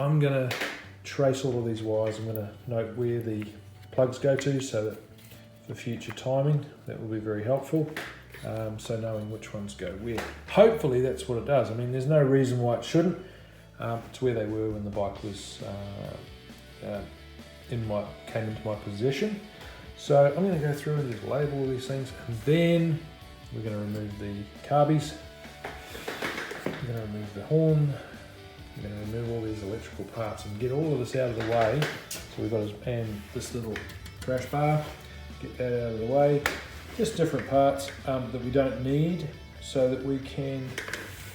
I'm going to trace all of these wires. I'm going to note where the plugs go to, so that for future timing that will be very helpful. So knowing which ones go where. Hopefully that's what it does. I mean, there's no reason why it shouldn't. It's where they were when the bike was came into my possession. So I'm going to go through and just label all these things, and then we're going to remove the carbies. We're going to remove the horn. We're going to remove all these electrical parts and get all of this out of the way. So we've got this little crash bar. Get that out of the way. Just different parts that we don't need, so that we can.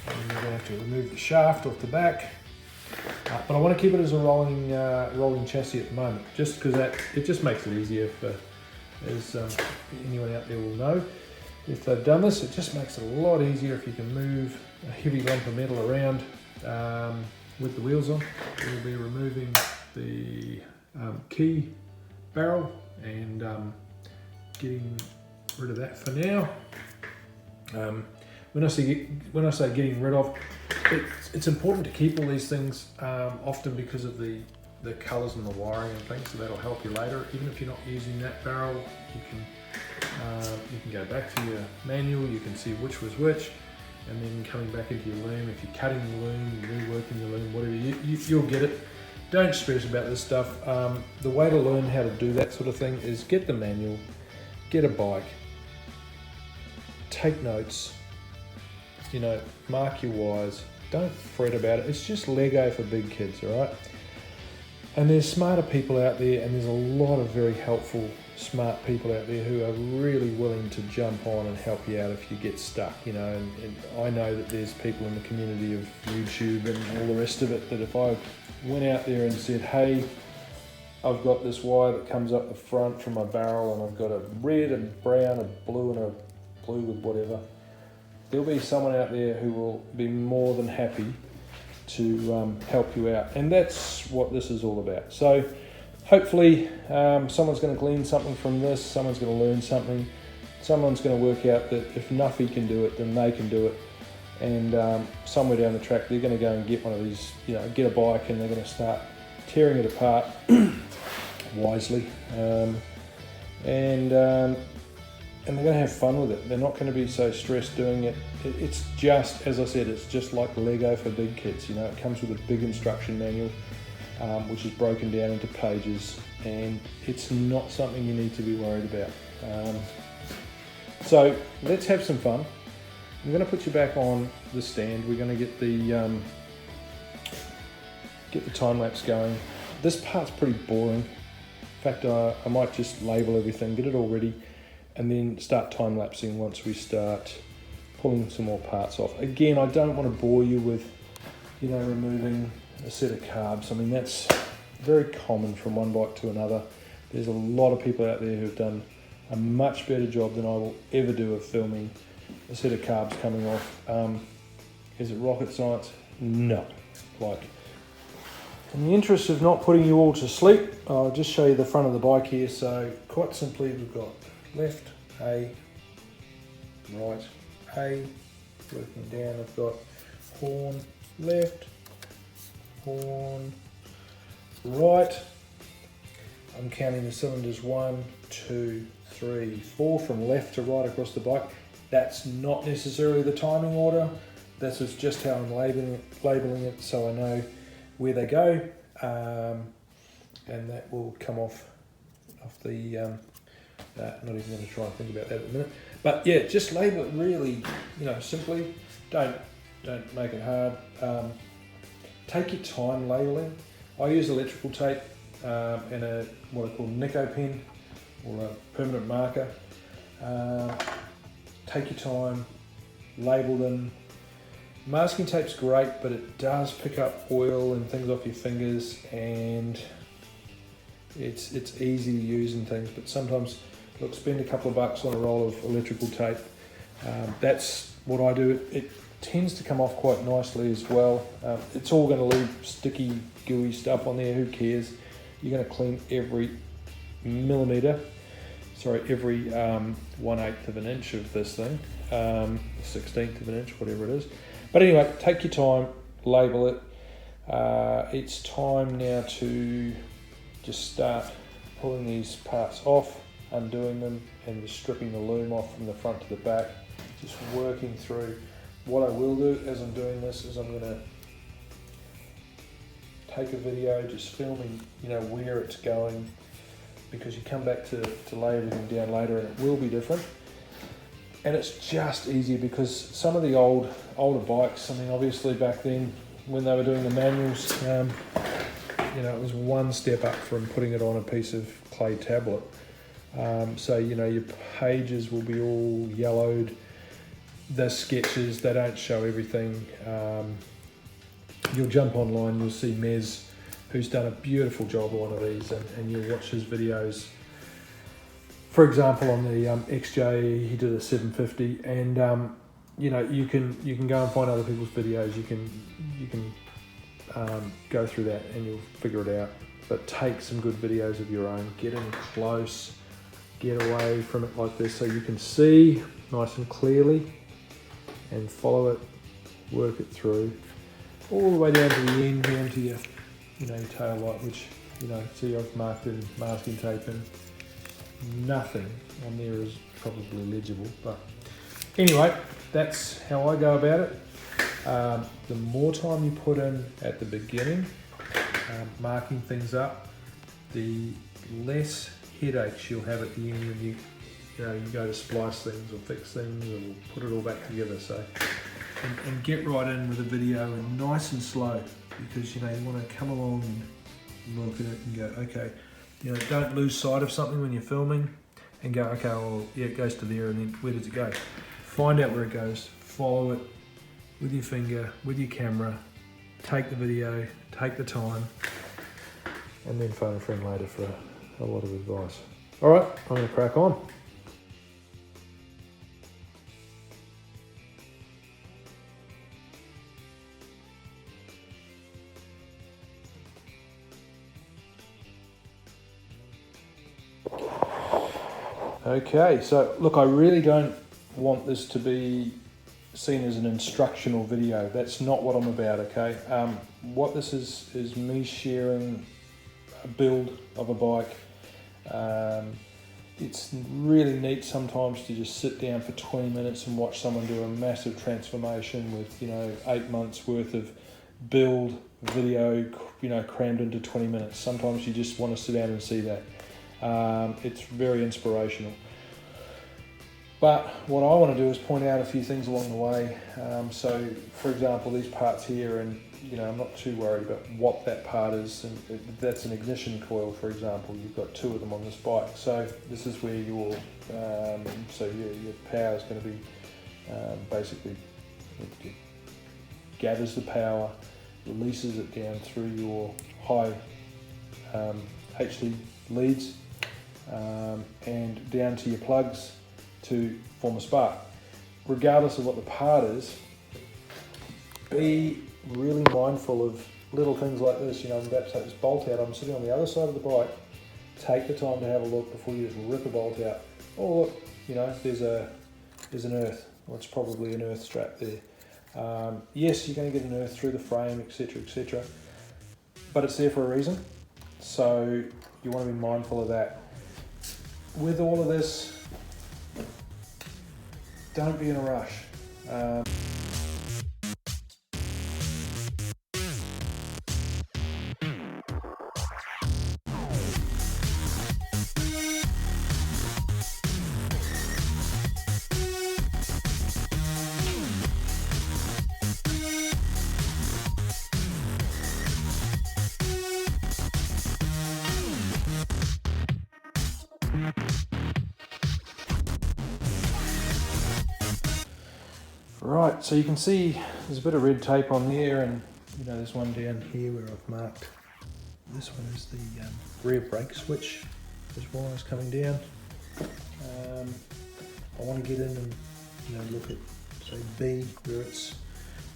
We're going to have to remove the shaft off the back. But I want to keep it as a rolling chassis at the moment, just because it just makes it easier for, as anyone out there will know. If they've done this, it just makes it a lot easier if you can move a heavy lump of metal around with the wheels on. We'll be removing the key barrel and getting rid of that for now. When I say getting rid of, it's important to keep all these things often because of the colours and the wiring and things, so that'll help you later. Even if you're not using that barrel, you can go back to your manual, you can see which was which, and then coming back into your loom, if you're cutting the loom, you're reworking the loom, whatever, you'll get it. Don't stress about this stuff. The way to learn how to do that sort of thing is get the manual, get a bike, take notes, mark your wires, don't fret about it. It's just Lego for big kids, all right? And there's smarter people out there, and there's a lot of very helpful, smart people out there who are really willing to jump on and help you out if you get stuck, and I know that there's people in the community of YouTube and all the rest of it that if I went out there and said, hey, I've got this wire that comes up the front from my barrel, and I've got a red, a brown, a blue, and a blue with whatever, there'll be someone out there who will be more than happy to help you out. And that's what this is all about. So hopefully someone's going to glean something from this, someone's going to learn something, someone's going to work out that if Nuffy can do it, then they can do it. And somewhere down the track, they're going to go and get one of these, get a bike, and they're going to start tearing it apart wisely. And they're going to have fun with it. They're not going to be so stressed doing it. It's just, as I said, it's just like Lego for big kids. It comes with a big instruction manual, which is broken down into pages, and it's not something you need to be worried about. So let's have some fun. I'm going to put you back on the stand. We're going to get the time lapse going. This part's pretty boring. In fact, I might just label everything, get it all ready, and then start time lapsing once we start pulling some more parts off. Again, I don't want to bore you with, removing a set of carbs. I mean, that's very common from one bike to another. There's a lot of people out there who've done a much better job than I will ever do of filming a set of carbs coming off. Is it rocket science? No. In the interest of not putting you all to sleep, I'll just show you the front of the bike here. So quite simply, we've got left A, right A, working down, I've got horn left, horn right. I'm counting the cylinders 1, 2, 3, 4 from left to right across the bike. That's not necessarily the timing order. This is just how I'm labeling it so I know where they go, and that will come off the not even going to try and think about that at the minute. But yeah, just label it really, simply. Don't make it hard. Take your time labeling. I use electrical tape and what I call Nico pen, or a permanent marker. Take your time, label them. Masking tape's great, but it does pick up oil and things off your fingers, and it's easy to use and things, but sometimes, look, spend a couple of bucks on a roll of electrical tape. That's what I do. It tends to come off quite nicely as well. It's all going to leave sticky, gooey stuff on there. Who cares? You're going to clean every millimetre, every 1/8 of an inch of this thing, 1/16 of an inch, whatever it is. But anyway, take your time, label it. It's time now to just start pulling these parts off, undoing them, and just stripping the loom off from the front to the back, just working through. What I will do as I'm doing this is I'm going to take a video just filming, you know, where it's going, because you come back to lay everything down later and it will be different. And it's just easier because some of the older bikes, I mean, obviously back then when they were doing the manuals, you know, it was one step up from putting it on a piece of clay tablet. So, you know, your pages will be all yellowed. The sketches, they don't show everything. You'll jump online, you'll see Mez, who's done a beautiful job on one of these, and you'll watch his videos. For example, on the XJ, he did a 750, and you know, you can go and find other people's videos. You can go through that and you'll figure it out. But take some good videos of your own. Get in close. Get away from it like this so you can see nice and clearly, and follow it. Work it through all the way down to the end, down to your, you know, your tail light, which, you know, see I've marked in masking tape in. Nothing on there is probably legible, but anyway, that's how I go about it. The more time you put in at the beginning, marking things up, the less headaches you'll have at the end when you go to splice things or fix things or put it all back together. So, and get right in with the video, and nice and slow, because, you know, you want to come along and look at it and go, okay. You know, don't lose sight of something when you're filming and go, okay, well, yeah, it goes to there, and then where does it go? Find out where it goes, follow it with your finger, with your camera, take the video, take the time, and then phone a friend later for a lot of advice. All right, I'm going to crack on. Okay, so look, I really don't want this to be seen as an instructional video. That's not what I'm about, okay? What this is me sharing a build of a bike. It's really neat sometimes to just sit down for 20 minutes and watch someone do a massive transformation with, you know, 8 months worth of build video, you know, crammed into 20 minutes. Sometimes you just want to sit down and see that. It's very inspirational. But what I want to do is point out a few things along the way. So, for example, these parts here, and, you know, I'm not too worried about what that part is. And that's an ignition coil, for example. You've got 2 of them on this bike. So this is where your power is going to be basically, it gathers the power, releases it down through your high HD leads, and down to your plugs to form a spark. Regardless of what the part is, be really mindful of little things like this. You know, I'm about to take this bolt out. I'm sitting on the other side of the bike. Take the time to have a look before you just rip a bolt out. Oh, look, you know, there's an earth. Well, it's probably an earth strap there. Yes, you're going to get an earth through the frame, etc., but it's there for a reason. So you want to be mindful of that. With all of this, don't be in a rush. Right, so you can see there's a bit of red tape on there, and, you know, there's one down here where I've marked. This one is the rear brake switch. There's wires coming down. I want to get in and, you know, look at, say, B, where it's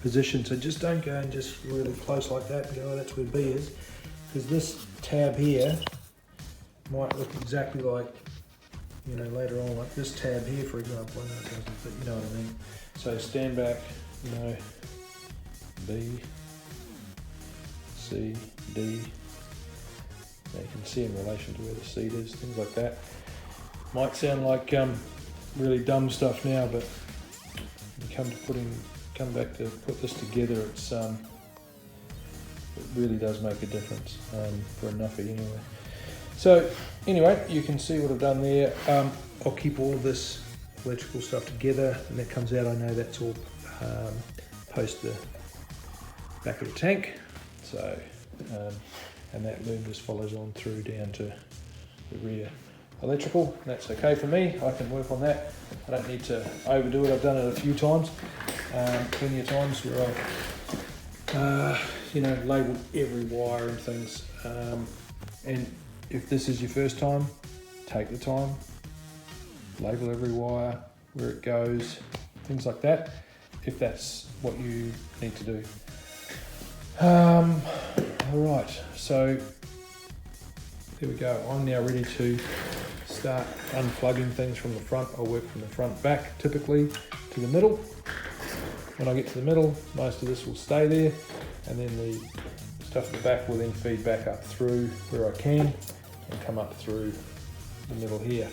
positioned. So just don't go and just really close like that and go, oh, that's where B is, because this tab here might look exactly like, you know, later on, like this tab here, for example. I know it doesn't, but you know what I mean. So stand back, you know, B, C, D. Now you can see in relation to where the seat is, things like that. Might sound like really dumb stuff now, but when you come back to put this together, it's it really does make a difference for a nuffy anyway. So anyway, you can see what I've done there. I'll keep all of this electrical stuff together, and that comes out. I know that's all post the back of the tank. So and that loom just follows on through down to the rear electrical. That's okay for me. I can work on that. I don't need to overdo it. I've done it a few times, plenty of times where I've labelled every wire and things. And if this is your first time, take the time, label every wire, where it goes, things like that, if that's what you need to do. Alright, so there we go. I'm now ready to start unplugging things from the front. I'll work from the front back typically to the middle. When I get to the middle, most of this will stay there, and then the stuff at the back will then feed back up through where I can and come up through the middle here.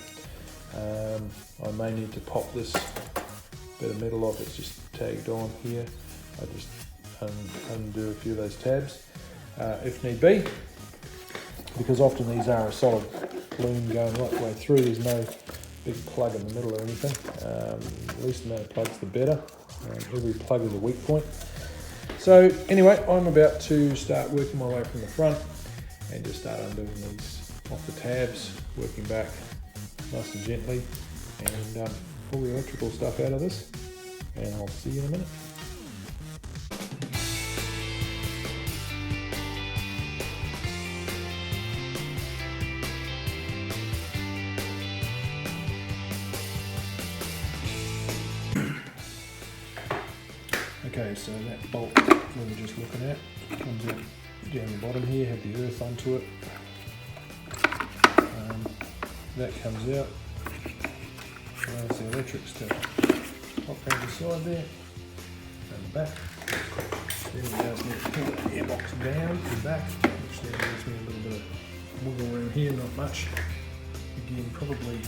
I may need to pop this bit of metal off. It's just tagged on here. I just undo a few of those tabs if need be, because often these are a solid loom going right the way through. There's no big plug in the middle or anything. The least amount of plugs the better. Every plug is a weak point. So anyway, I'm about to start working my way from the front and just start undoing these off the tabs, working back nice and gently, and pull the electrical stuff out of this, and I'll see you in a minute. Okay, so that bolt we were just looking at comes out down the bottom here, had the earth onto it. That comes out. Allows the electrics to pop around the side there and the back. Then we just need to pull the airbox down and back, which now gives me a little bit of wiggle room here, not much. Again, probably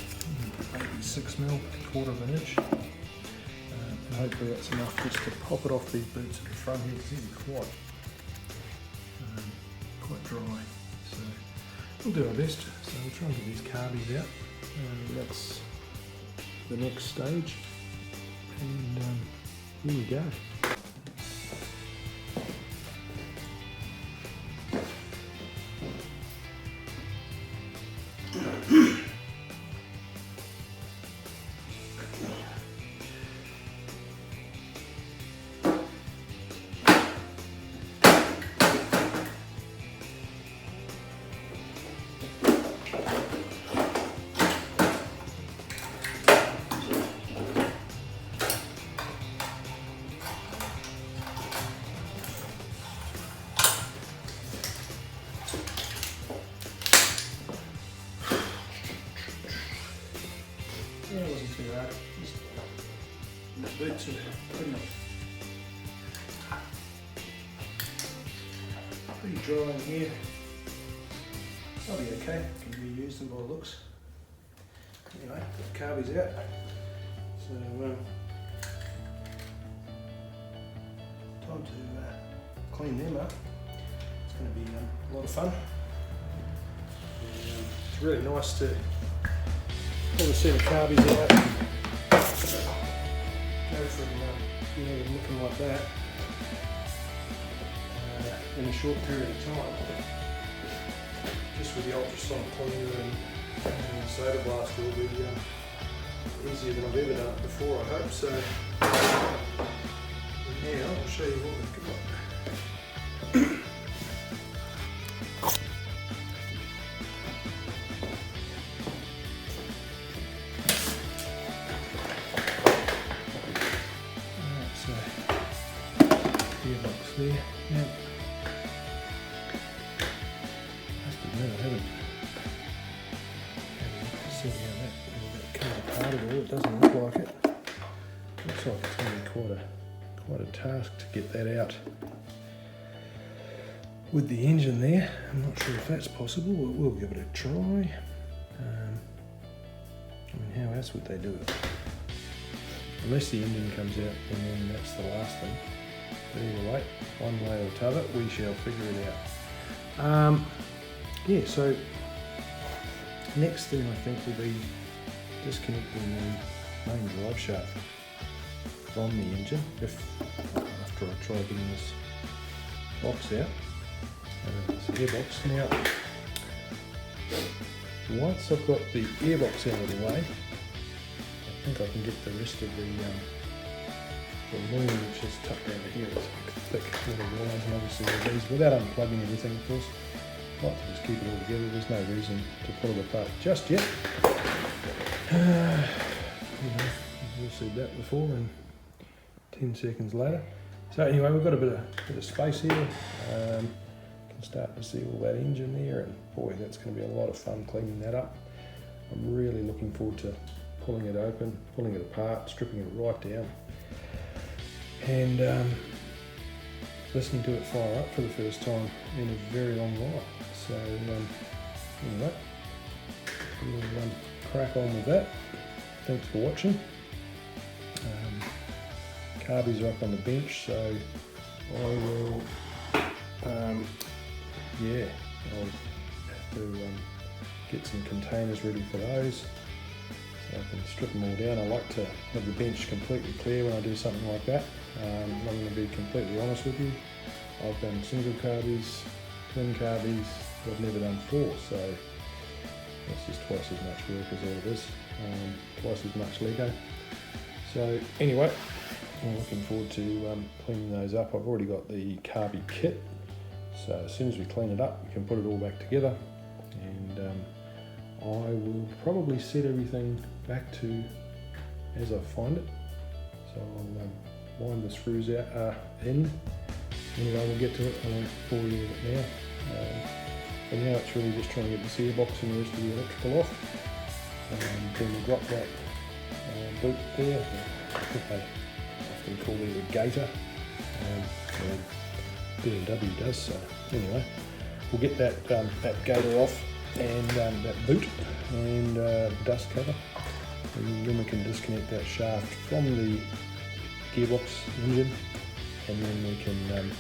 maybe 6mm, 1/4 of an inch. And hopefully that's enough just to pop it off these boots at the front here, because these are quite dry. So we'll do our best. So we'll try and get these carbies out. That's the next stage. And here we go. Yeah, it wasn't too bad. The boots are pretty dry in here. They'll be okay, can reuse them by the looks. Anyway, the carbies out. So time to clean them up. It's going to be a lot of fun. It's really nice to pull a set of carbies out, go from them looking like that in a short period of time, just with the ultrasonic cleaner and the soda blaster. Will be easier than I've ever done it before, I hope. So now I'll show you what we've got. Gearbox there. Now, must admit I haven't seen how that comes apart at all. It doesn't look like it. Looks like it's going to be quite a task to get that out with the engine there. I'm not sure if that's possible, but we'll give it a try. I mean, how else would they do it? Unless the engine comes out, and then that's the last thing. But either way, one way or t'other, we shall figure it out. Yeah, so next thing I think will be disconnecting the main drive shaft from the engine after I try getting this box out. This airbox. Now, once I've got the airbox out of the way, I think I can get the rest of the loom, which is tucked over here. It's like thick little wires, and obviously with these, without unplugging everything, of course. I like to just keep it all together. There's no reason to pull it apart just yet. You've seen that before, and 10 seconds later. So anyway, we've got a bit of space here. Can start to see all that engine there, and boy, that's going to be a lot of fun cleaning that up. I'm really looking forward to pulling it open, pulling it apart, stripping it right down, and listening to it fire up for the first time in a very long while. So anyway, we'll crack on with that. Thanks for watching. Carbies are up on the bench, so I will, I'll have to get some containers ready for those, so I can strip them all down. I like to have the bench completely clear when I do something like that. I'm going to be completely honest with you. I've done single carbies, twin carbies, but I've never done 4, so that's just twice as much work as all of this, twice as much Lego. So anyway, I'm looking forward to cleaning those up. I've already got the carby kit, so as soon as we clean it up, we can put it all back together, and I will probably set everything back to as I find it. So I'll wind the screws out in. Anyway, we'll get to it. I won't bore you with it now. For now, it's really just trying to get the gearbox and the rest of the electrical off. Then the drop back boot there. I think they often call it a gator. BMW does. So anyway, we'll get that gator off, and that boot and dust cover, and then we can disconnect that shaft from the gearbox engine, and then we can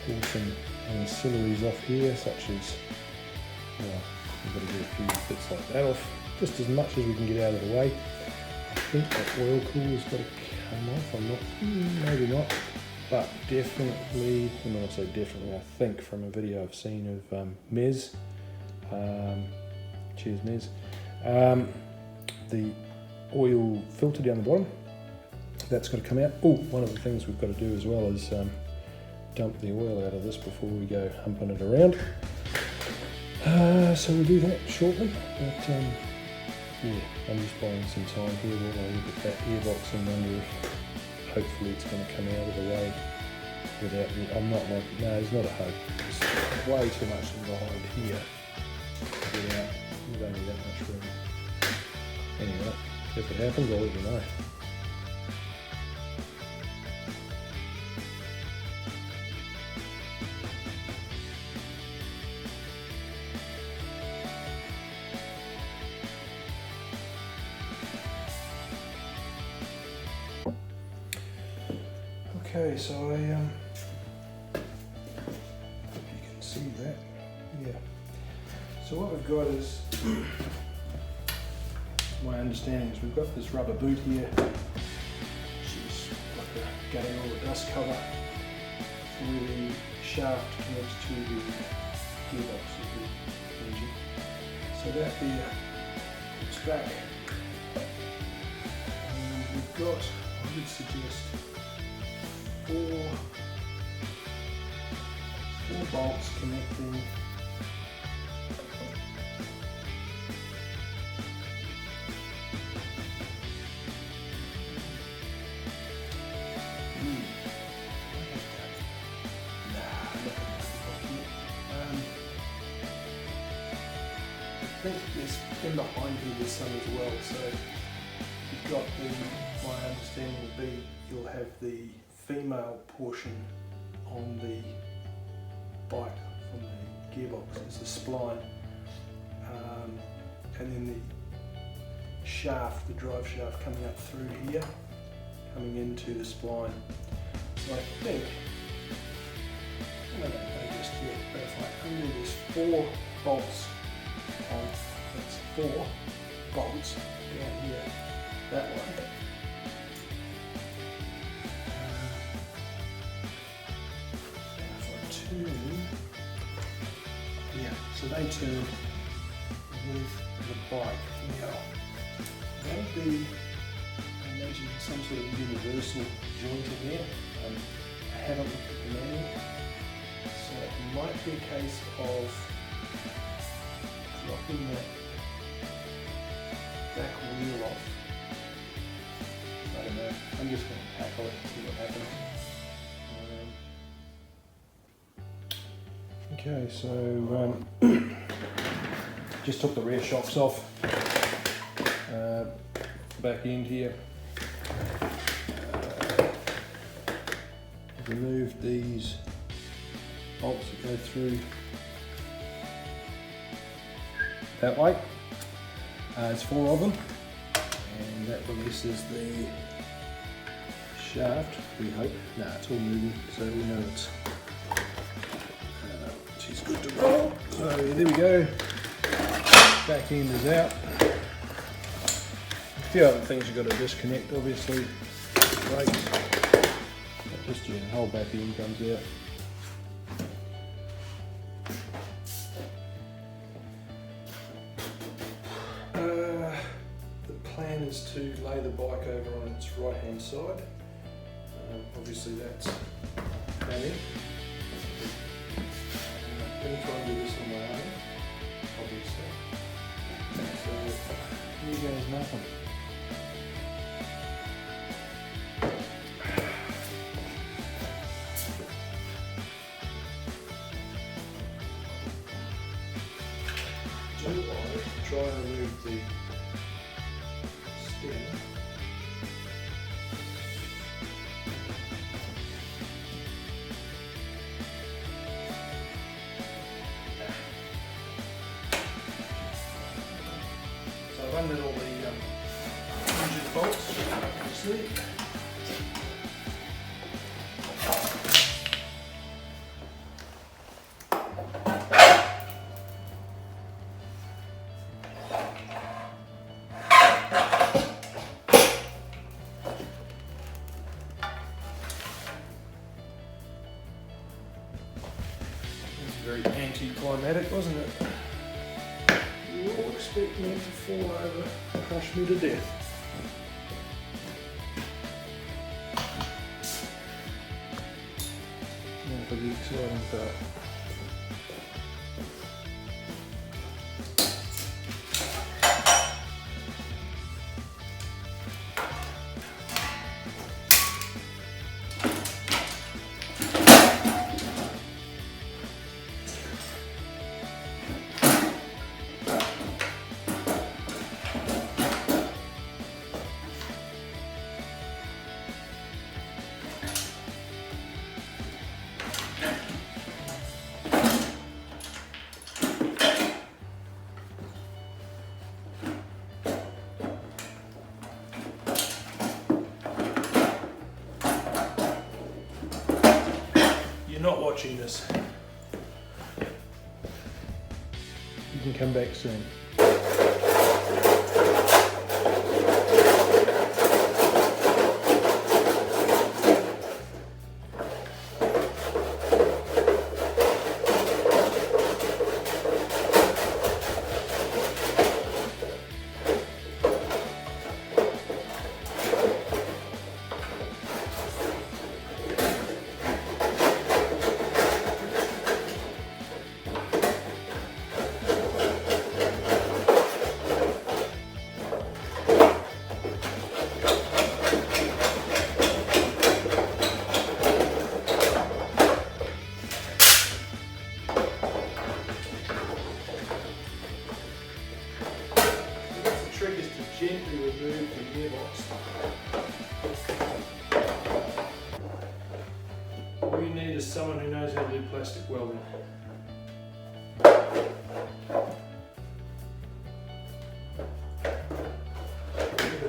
pull some ancillaries off here, such as, well, we've got to get a few bits like that off, just as much as we can get out of the way. I think that oil cooler's got to come off. I'm not, maybe not, but definitely, and when I say definitely, I think from a video I've seen of Mez, cheers Mez, the oil filter down the bottom, that's got to come out. Oh, one of the things we've got to do as well is dump the oil out of this before we go humping it around. So we'll do that shortly, but yeah, I'm just buying some time here while I look at that airbox and wonder if hopefully it's going to come out of the way without me. I'm not like, no, there's not a hope. There's way too much behind here to get out. You don't need that much room. Anyway, if it happens, I'll let you know. Okay, so I hope you can see that. Yeah. So what we've got is, my understanding is we've got this rubber boot here, which is like a gator or a dust cover, where the shaft connects to the gearbox of the engine. So that there looks back, and we've got, I would suggest, four bolts connecting I think there's in behind here there's some as well, so you've got my understanding would be you'll have the female portion on the bike from the gearbox is the spline, and then the shaft, the drive shaft coming up through here, coming into the spline. So I think, I don't know just yet, but if I undo this 4 bolts on, that's 4 bolts down here, that one. Yeah, so they turn with the bike. Now, that would be, I imagine, some sort of universal joint in there. I haven't looked at the manual, so it might be a case of dropping that back wheel off. I don't know, I'm just going to tackle it and see what happens. Okay, so just took the rear shocks off, back end here, removed these bolts that go through that way. There's 4 of them, and that releases the shaft, we hope. Nah, it's all moving, so we know it's she's good to roll. So there we go, back end is out. A few other things you've got to disconnect, obviously, brakes, but just your whole back end comes out. The plan is to lay the bike over on its right hand side. Obviously that's planning. I'm going to try and do this on my own, obviously. So here goes nothing. Do I try and remove the stem? I've undid all the engine bolts, obviously. It's very anticlimactic, wasn't it? You all expect me to fall over and crush me to death. Now for the exciting part. Not watching this. You can come back soon. Gently remove the gearbox. All you need is someone who knows how to do plastic welding.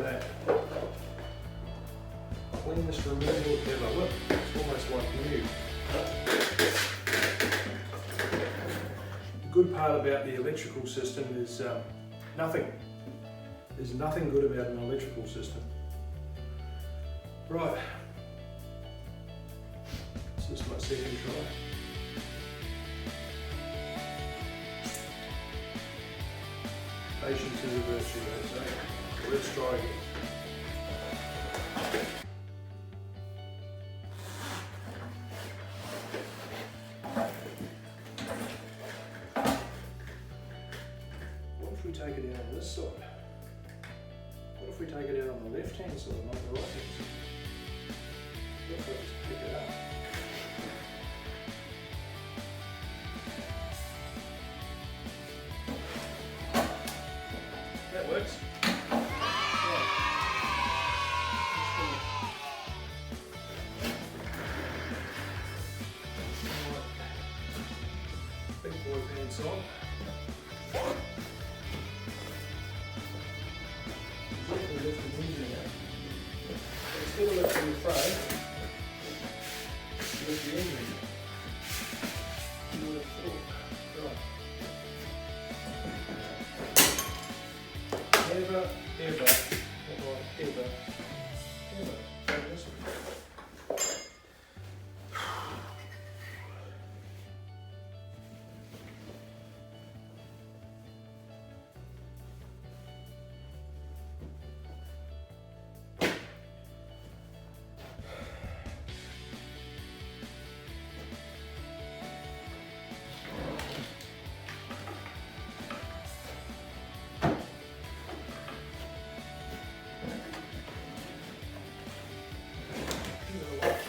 that cleanest removal ever. Look, it's almost like new. The good part about the electrical system is nothing. There's nothing good about an electrical system. Right. This is my second try. Patience is a virtue, they say. So let's try again. What if we take it out on this side? What if we take it out on the left hand side, not the right hand side? What if I just pick it up? That works. Big boy pants on. Gently lift the engine out. Instead of lifting the frame, lift the engine out. You would have thought. Right. Never, ever, try this one.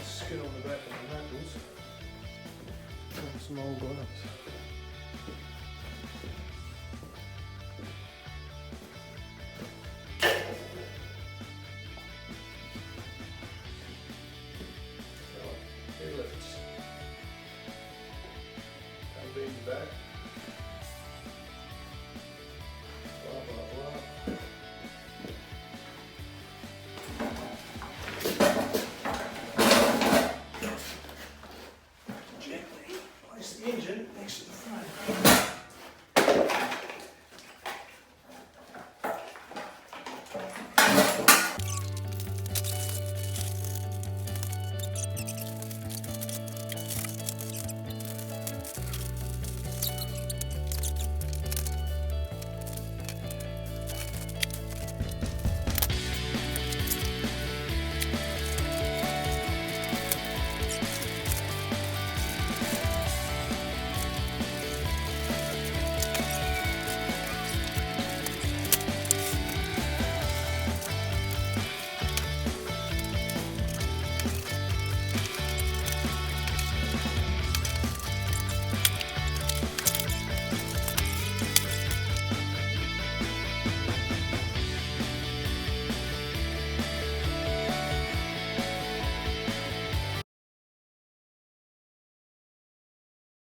Skin on the back of the knuckles and some old gloves.